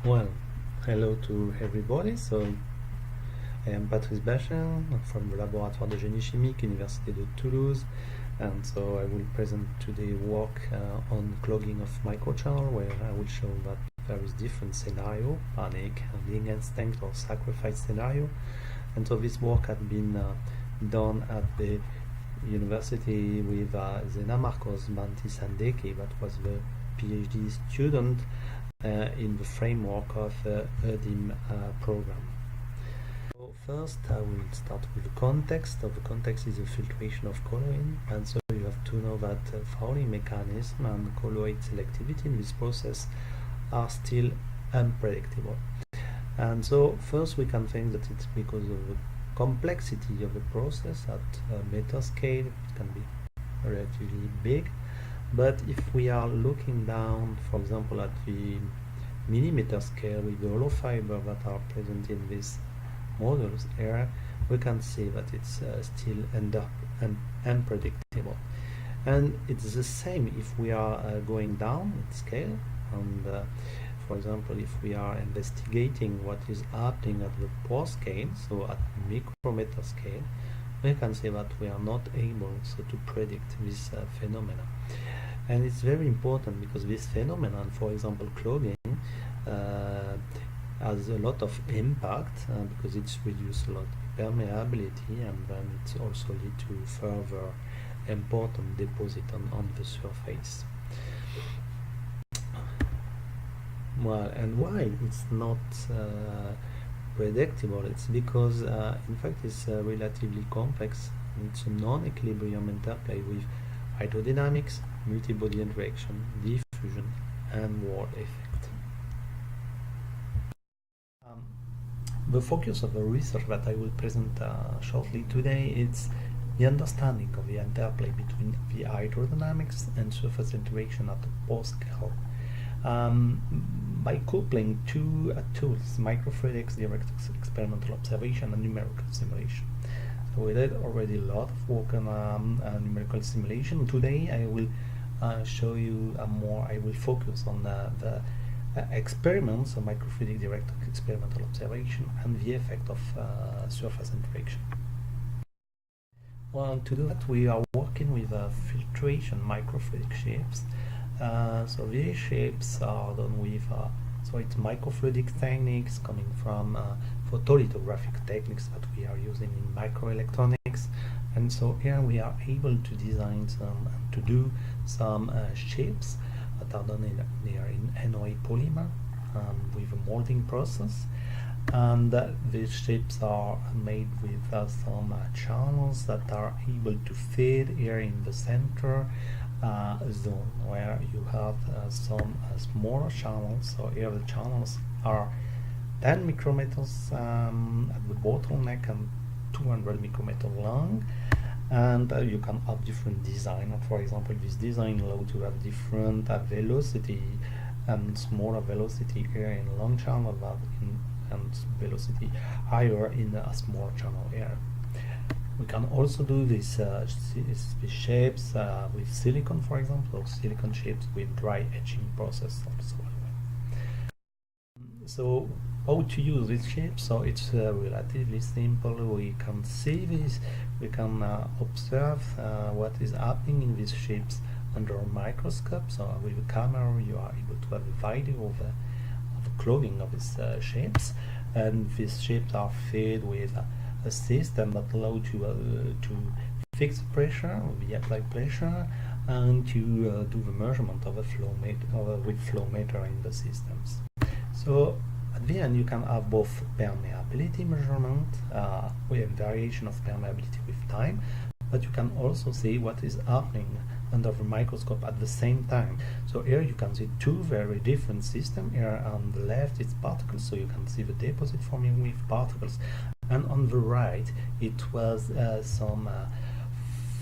Well, hello to everybody. So, I am Patrice Bachin from the Laboratoire de Génie Chimique, Université de Toulouse, and so I will present today work on clogging of microchannel, where I will show that there is different scenario: panic, being instinct, or sacrifice scenario. And so this work had been done at the university with Zena Marcos Banti-Sandeki, that was the PhD student in the framework of the EDIM program. So first, I will start with the context. So the context is the filtration of colloid, and so you have to know that fouling mechanism and colloid selectivity in this process are still unpredictable. And so first we can think that it's because of the complexity of the process at a meter scale. It can be relatively big, but if we are looking down, for example, at the millimeter scale with the hollow fiber that are present in these models here, we can see that it's still unpredictable. And it's the same if we are going down in scale, and for example, if we are investigating what is happening at the pore scale, so at micrometer scale, we can say that we are not able to predict this phenomena. And it's very important because this phenomenon, for example, clogging, has a lot of impact because it's reduced a lot of permeability, and then it's also lead to further important deposit on the surface. Well, and why it's not predictable? It's because in fact it's relatively complex. It's a non-equilibrium interplay with hydrodynamics, multi-body interaction, diffusion, and wall effect. The focus of the research that I will present shortly today is the understanding of the interplay between the hydrodynamics and surface interaction at the pore scale. By coupling two tools, microfluidics, direct experimental observation, and numerical simulation. So we did already a lot of work on numerical simulation. Today I will show you more. I will focus on the experiments of microfluidic direct experimental observation and the effect of surface interaction. Well, to do that, we are working with filtration microfluidic shapes. So these shapes are done with so it's microfluidic techniques coming from photolithographic techniques that we are using in microelectronics. And so here we are able to design some and to do some shapes that are done in NOA polymer with a molding process. And these shapes are made with some channels that are able to fit here in the center zone, where you have some smaller channels. So here the channels are 10 micrometers at the bottleneck and 200 micrometers long, and you can have different design. For example, this design allows to have different velocity and smaller velocity here in long channel and velocity higher in a small channel here. We can also do these shapes with silicon, for example, or silicon shapes with dry etching process also. So how to use these shapes? So it's relatively simple. We can see this, we can observe what is happening in these shapes under a microscope. So with a camera you are able to have a video of the clogging of these shapes, and these shapes are fed with a system that allows to fix the pressure, the applied pressure, and to do the measurement of a flow meter with flow meter in the systems. So at the end you can have both permeability measurement with variation of permeability with time, but you can also see what is happening under the microscope at the same time. So here you can see two very different systems. Here on the left it's particles, so you can see the deposit forming with particles, and on the right it was some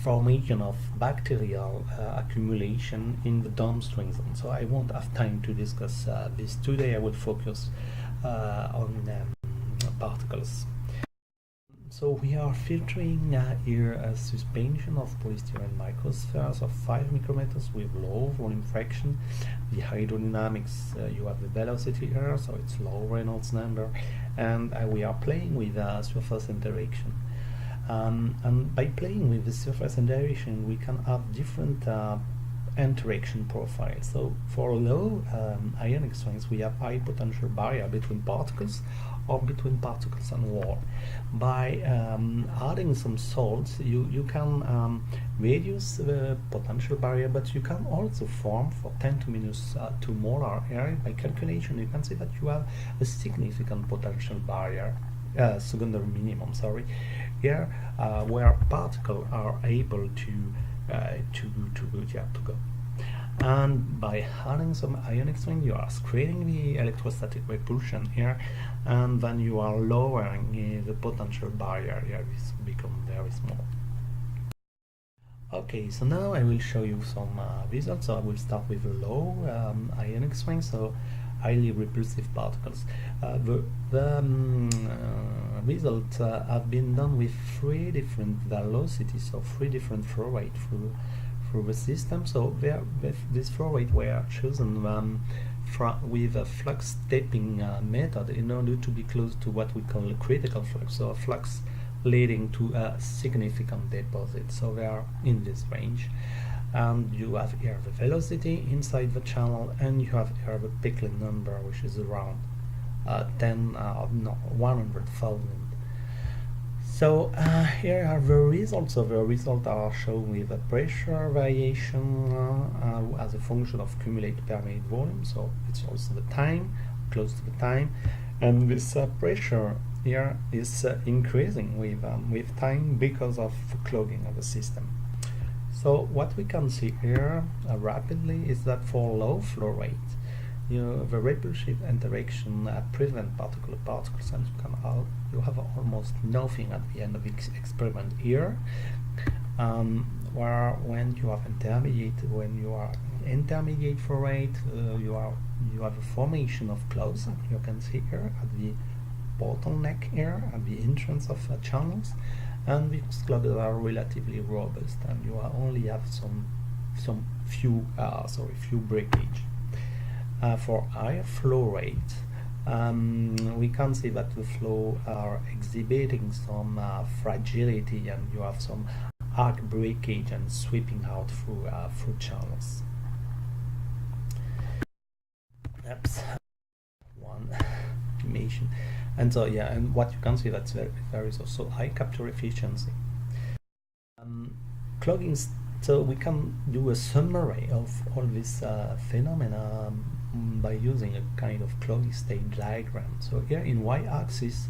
formation of bacterial accumulation in the downstream zone. So I won't have time to discuss this today. I will focus on particles. So we are filtering here a suspension of polystyrene microspheres of 5 micrometers with low volume fraction. The hydrodynamics, you have the velocity here, so it's low Reynolds number, and we are playing with surface interaction. And by playing with the surface interaction, we can have different interaction profiles. So for low ionic strengths, we have high potential barrier between particles or between particles and wall. By adding some salts, you can reduce the potential barrier, but you can also form for 10 to minus 2 molar area. By calculation, you can see that you have a significant potential barrier, secondary minimum, sorry, here where particles are able to go. And by adding some ionic strength, you are screening the electrostatic repulsion here, and then you are lowering the potential barrier here. This become very small. Okay, so now I will show you some results. So I will start with low ionic strength, so highly repulsive particles. The results have been done with 3 different velocities, so 3 different flow rates through the system. So this flow rate were chosen with a flux stepping method in order to be close to what we call a critical flux, so a flux leading to a significant deposit. So they are in this range. And you have here the velocity inside the channel, and you have here the Picklin number, which is around 100,000. So here are the results. So the results are shown with a pressure variation as a function of cumulative permeate volume. So it's also the time, close to the time, and this pressure here is increasing with time because of the clogging of the system. So what we can see here rapidly is that for low flow rate, the repulsive interaction prevent particle-particles, and you have almost nothing at the end of the experiment here. Where when you are intermediate flow rate, you have a formation of clouds. You can see here at the bottleneck here at the entrance of channels, and these clouds are relatively robust, and you only have few breakage. For higher flow rate, we can see that the flow are exhibiting some fragility, and you have some arc breakage and sweeping out through channels. That's one animation. And so and what you can see, that's there is also high capture efficiency. Clogging. So we can do a summary of all this phenomena by using a kind of clogging state diagram. So here in y-axis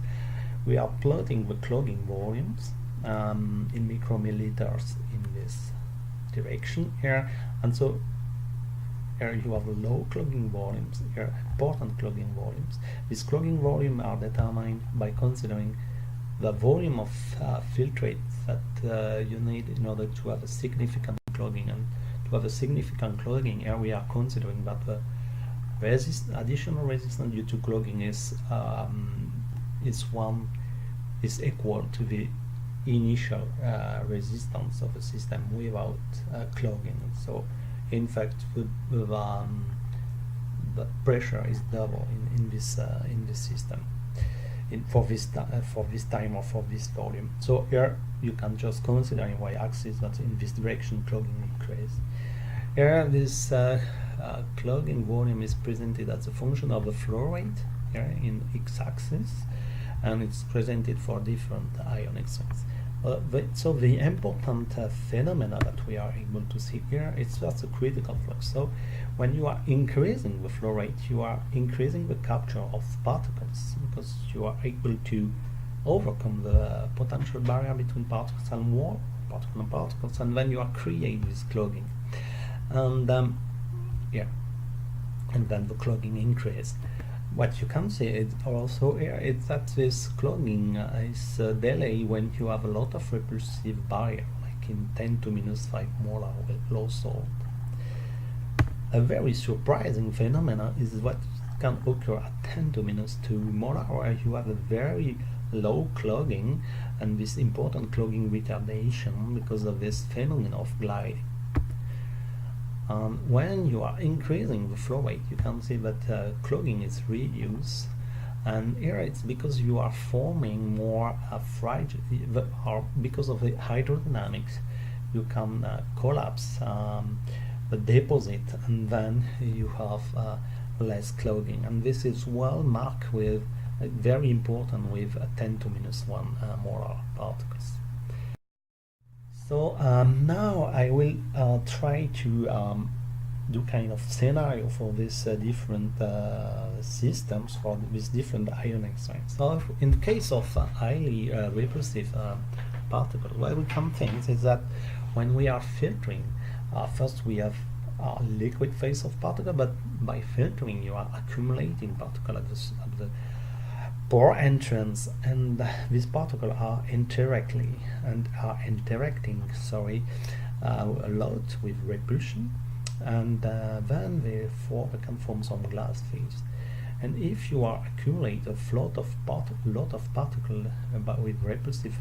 we are plotting the clogging volumes in micromilliliters in this direction here, and so here you have low clogging volumes, here important clogging volumes. These clogging volumes are determined by considering the volume of filtrate that you need in order to have a significant clogging. And to have a significant clogging, here we are considering that the additional resistance due to clogging is equal to the initial resistance of the system without clogging. So in fact the pressure is double in this system for this time or for this volume. So here you can just consider in y-axis that in this direction clogging increase. Here this clogging volume is presented as a function of the flow rate here in x-axis, and it's presented for different ionic strengths. So the important phenomena that we are able to see here, it's just a critical flux. So when you are increasing the flow rate, you are increasing the capture of particles, because you are able to overcome the potential barrier between particles and wall, particles, and then you are creating this clogging. And and then the clogging increase. What you can see is also here is that this clogging is delayed when you have a lot of repulsive barrier, like in 10 to minus 5 molar with low salt. A very surprising phenomena is what can occur at 10 to minus 2 molar, where you have a very low clogging and this important clogging retardation because of this phenomenon of gliding. When you are increasing the flow rate, you can see that clogging is reduced, and here it's because you are forming more fragile, or because of the hydrodynamics, you can collapse the deposit, and then you have less clogging, and this is well marked with very important with 10 to minus 1 molar particles. So now I will try to do kind of scenario for this different systems for with different ionic strengths. So in the case of highly repulsive particles, what we can think is that when we are filtering, first we have a liquid phase of particle, but by filtering you are accumulating particle at the pore entrance, and these particles are interacting a lot with repulsion, and then they can form some glass phase. And if you are accumulate a lot of particle with repulsive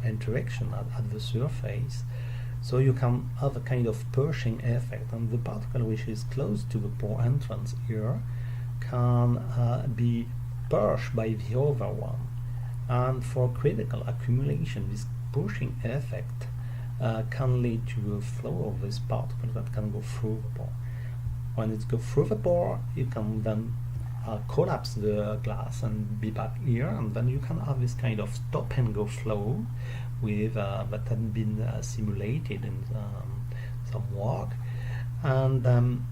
interaction at the surface, so you can have a kind of pushing effect, and the particle which is close to the pore entrance here can be pushed by the other one, and for critical accumulation this pushing effect can lead to a flow of this particle that can go through the pore. When it goes through the pore, you can then collapse the glass and be back here, and then you can have this kind of stop and go flow with that had been simulated in some work. And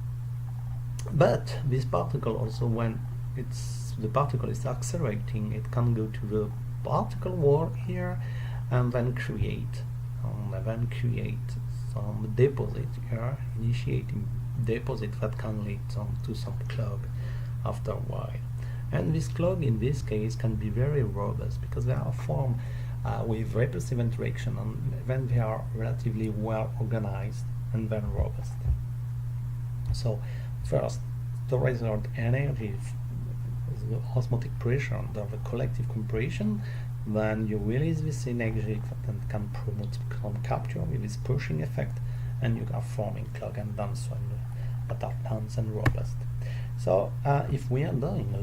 but this particle also, when the particle is accelerating, it can go to the particle wall here and then create some deposit here, initiating deposit that can lead to some clog after a while. And this clog in this case can be very robust because they are formed with repulsive interaction, and then they are relatively well organized and very robust. So first, the result energy is the osmotic pressure under the collective compression. Then you release this energy that can promote some capture with this pushing effect, and you are forming clog and density that are dense and robust. So if we are doing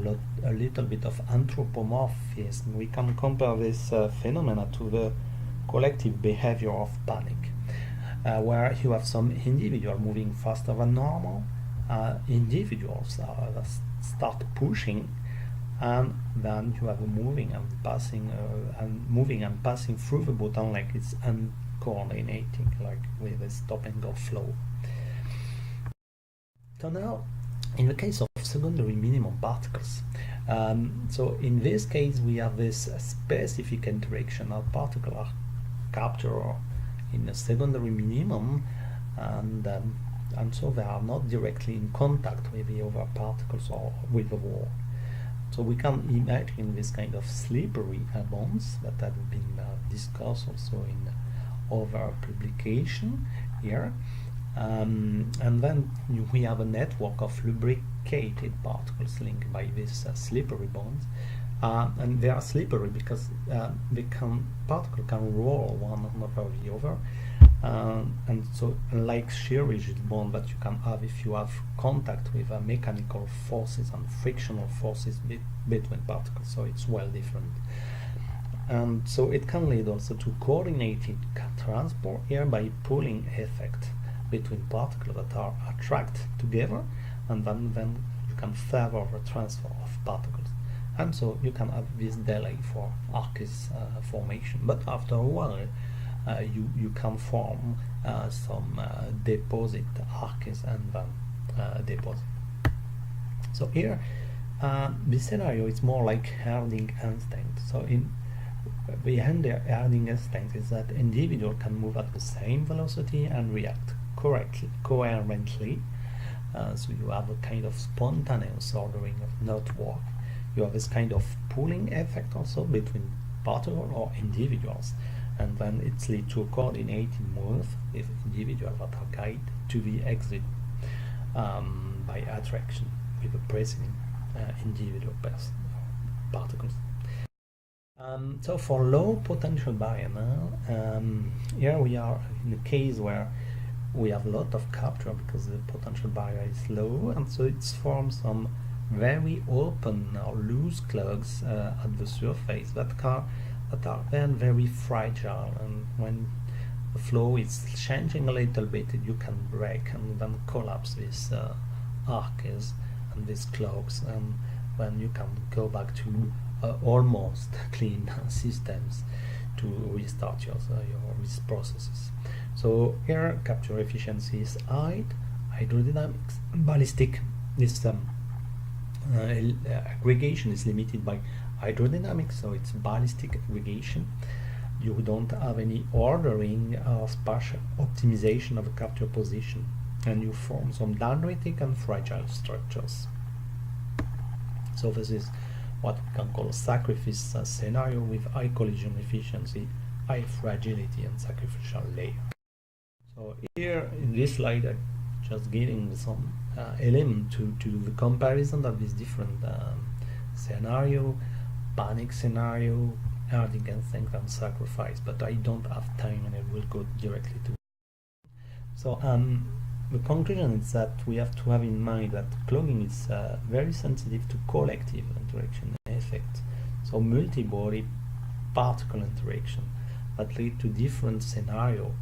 a little bit of anthropomorphism, we can compare this phenomena to the collective behavior of panic, where you have some individual moving faster than normal, individuals start pushing, and then you have a moving and passing through the button like it's uncoordinating, like with a stop and go flow. So now, in the case of secondary minimum particles, so in this case we have this specific interaction. Our particles are captured in a secondary minimum, and so they are not directly in contact with the other particles or with the wall. So we can imagine this kind of slippery bonds that have been discussed also in other publication here. And then we have a network of lubricated particles linked by these slippery bonds, and they are slippery because particle can roll one over the other, and so like shear rigid bond that you can have if you have contact with mechanical forces and frictional forces between particles, so it's well different. And so it can lead also to coordinated transport here by pulling effect between particles that are attracted together, and then you can favor the transfer of particles, and so you can have this delay for arcs formation. But after a while you can form some deposit arcs and then deposit. So here this scenario is more like herding instinct. So in the herding instinct is that individual can move at the same velocity and react coherently. So you have a kind of spontaneous ordering of network. You have this kind of pulling effect also between particles or individuals, and then it leads to a coordinated move with individuals that are guided to the exit by attraction with the preceding individual particles. So for low potential barrier now, here we are in a case where we have a lot of capture because the potential barrier is low, and so it's formed some very open or loose clogs at the surface that are then very fragile, and when the flow is changing a little bit, you can break and then collapse these arches and these clogs, and when you can go back to almost clean systems to restart your processes. So here capture efficiency is high, hydrodynamics, ballistic. This aggregation is limited by hydrodynamics, so it's ballistic aggregation. You don't have any ordering or spatial optimization of a capture position, and you form some dendritic and fragile structures. So this is what we can call a sacrifice scenario with high collision efficiency, high fragility, and sacrificial layer. So here in this slide, I'm just giving some element to the comparison of these different scenario, panic scenario, harding instinct, and sacrifice. But I don't have time, and I will go directly to. So the conclusion is that we have to have in mind that clogging is very sensitive to collective interaction effect. So multi-body particle interaction that lead to different scenarios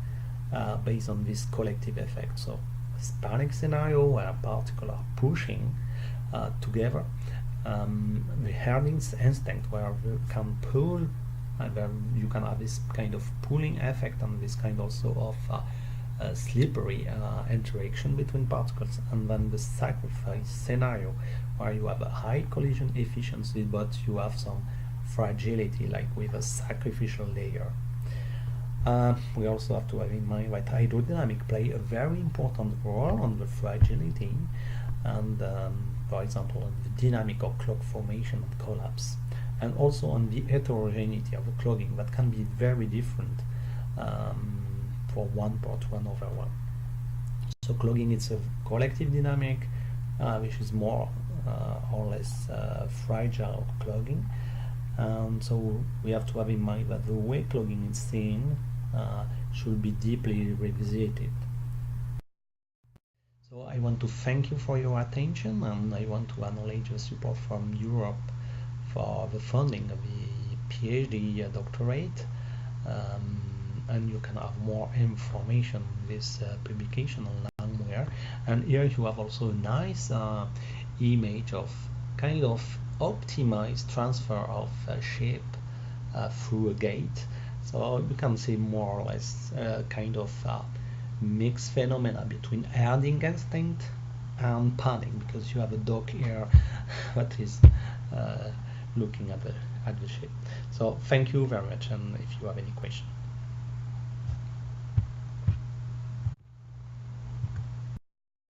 based on this collective effect. So a panic scenario where particles are pushing together, the herding instinct where you can pull, and where you can have this kind of pulling effect and this kind also of slippery interaction between particles, and then the sacrifice scenario where you have a high collision efficiency but you have some fragility, like with a sacrificial layer. We also have to have in mind that hydrodynamic play a very important role on the fragility and for example on the dynamic of clog formation and collapse, and also on the heterogeneity of the clogging that can be very different for one part, 1/1. So clogging is a collective dynamic which is more or less fragile clogging, and so we have to have in mind that the way clogging is seen should be deeply revisited. So I want to thank you for your attention, and I want to acknowledge the support from Europe for the funding of the PhD doctorate. And you can have more information on this publication on Langmuir. And here you have also a nice image of kind of optimized transfer of shape through a gate. So you can see more or less kind of mixed phenomena between herding instinct and panic, because you have a dog here that is looking at the shape. So thank you very much, and if you have any questions.